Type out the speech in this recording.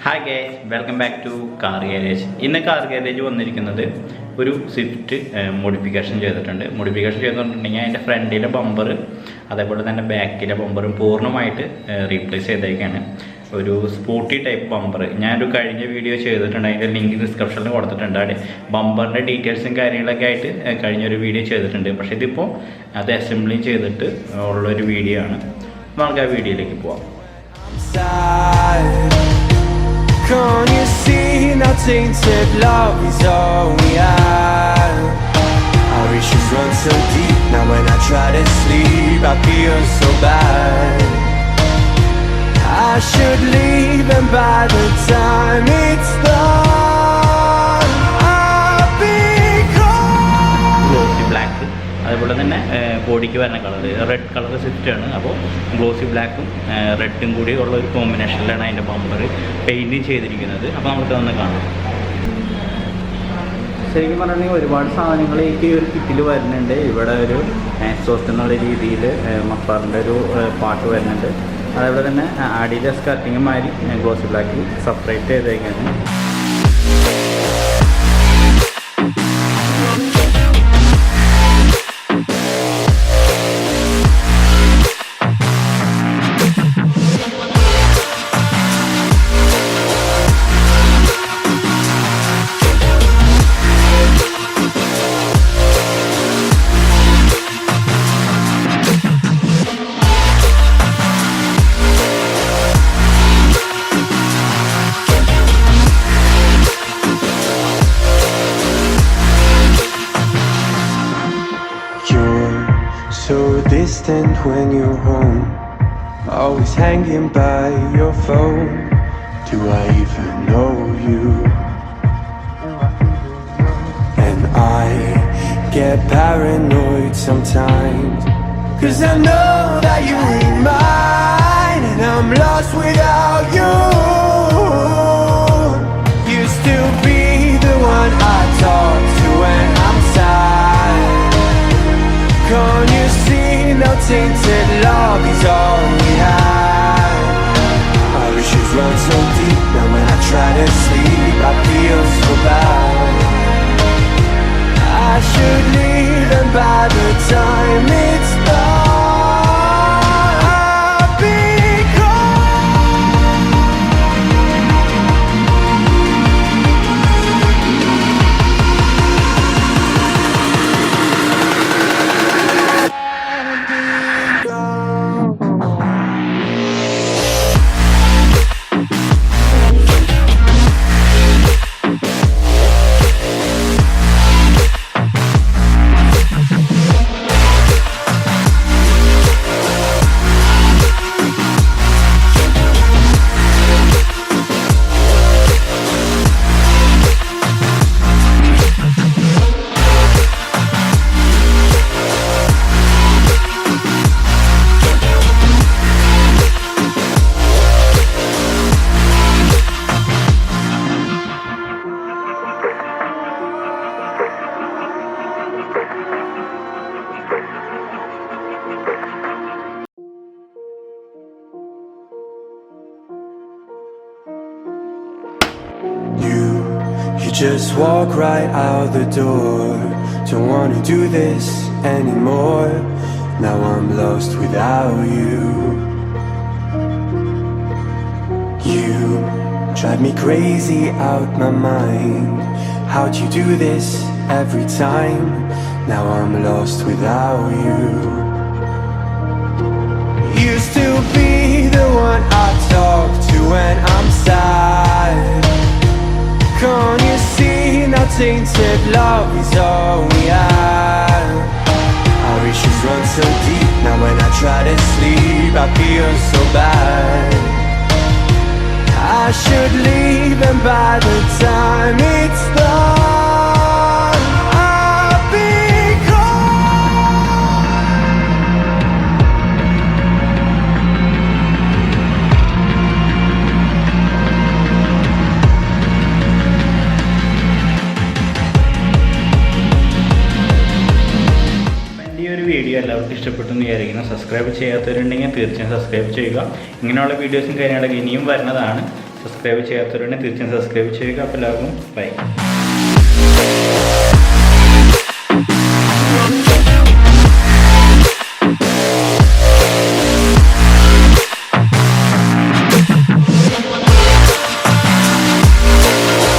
Hi guys, welcome back to CarJJ. In the CarJJ, ഒരു Swift modification ചെയ്തിട്ടുണ്ട്. Modification ചെയ്തുകൊണ്ടിട്ടുണ്ടെങ്കിൽ അതിൻ്റെ ഫ്രണ്ടിലെ ബമ്പർ അതേപോലെ തന്നെ ബാക്കിലെ ബമ്പറും പൂർണ്ണമായിട്ട് റീപ്ലേസ് ചെയ്തേക്കാണ്. ഒരു സ്പോട്ടി ടൈപ്പ് ബമ്പർ ഞാനൊരു കഴിഞ്ഞ വീഡിയോ ചെയ്തിട്ടുണ്ട്, അതിൻ്റെ ലിങ്ക് ഡിസ്ക്രിപ്ഷനിൽ കൊടുത്തിട്ടുണ്ട്. അവിടെ ബമ്പറിൻ്റെ ഡീറ്റെയിൽസും കാര്യങ്ങളൊക്കെ ആയിട്ട് കഴിഞ്ഞൊരു വീഡിയോ ചെയ്തിട്ടുണ്ട്. പക്ഷേ ഇതിപ്പോൾ അത് അസംബ്ലിങ് ചെയ്തിട്ട് ഉള്ളൊരു വീഡിയോ ആണ്. നമുക്ക് ആ വീഡിയോയിലേക്ക് പോവാം. Can't you see now tainted love is all we have? Our issues run so deep, now when I try to sleep I feel so bad. I should leave and by the time it's done I'll be gone. Glossy black അതുപോലെ തന്നെ ബോഡിക്ക് വരുന്ന colour red colour സ്വിഫ്റ്റാണ്. അപ്പോൾ glossy ബ്ലാക്കും റെഡും കൂടി ഉള്ള ഒരു കോമ്പിനേഷനിലാണ് അതിൻ്റെ ബമ്പർ പെയിൻറ് ചെയ്തിരിക്കുന്നത്. അപ്പോൾ നമുക്ക് അതൊന്ന് കാണാം. ശരിക്കും പറഞ്ഞിട്ടുണ്ടെങ്കിൽ ഒരുപാട് സാധനങ്ങളേക്ക് ഈ ഒരു കിറ്റിൽ വരുന്നുണ്ട്. ഇവിടെ ഒരു എക്സോസ്റ്റ് എന്നുള്ള രീതിയിൽ മഫ്ലറിൻ്റെ ഒരു പാട്ട് വരുന്നുണ്ട്. അതേപോലെ തന്നെ അടിയിലെ സ്കർട്ടിങ് മാതിരി ഗ്ലോസി ബ്ലാക്ക് സെപ്പറേറ്റ് ചെയ്തേക്കാണ്. So distant when you're home, always hanging by your phone. Do I even know you? And I get paranoid sometimes, 'cause I know that you ain't mine, and I'm lost without you. You still be the one I talk to when I'm sad. Can't you see now tainted love is all we have? Our issues run so deep, now when I try to sleep I feel so bad. I should leave and by the time it's done I'll be You just walk right out the door. Don't wanna do this anymore. Now I'm lost without you. You drive me crazy out my mind. How'd you do this every time? Now I'm lost without you. You still be the one I talk to when I'm sad. Can't you see now tainted love is all we have? Our issues run so deep, now when I try to sleep I feel so bad. I should leave and by the time it's done I'll be video എല്ലാവർക്കും ഇഷ്ടപ്പെട്ടെന്ന് വിചാരിക്കുന്നു. Subscribe ചെയ്യാത്തവരുണ്ടെങ്കിൽ തീർച്ചയായും subscribe ചെയ്യുക. ഇങ്ങനെയുള്ള വീഡിയോസും കാര്യങ്ങളൊക്കെ ഇനിയും വരുന്നതാണ്. സബ്സ്ക്രൈബ് ചെയ്യാത്തവരുണ്ടെങ്കിൽ തീർച്ചയായും സബ്സ്ക്രൈബ് ചെയ്യുക. അപ്പോൾ എല്ലാവർക്കും ബൈ.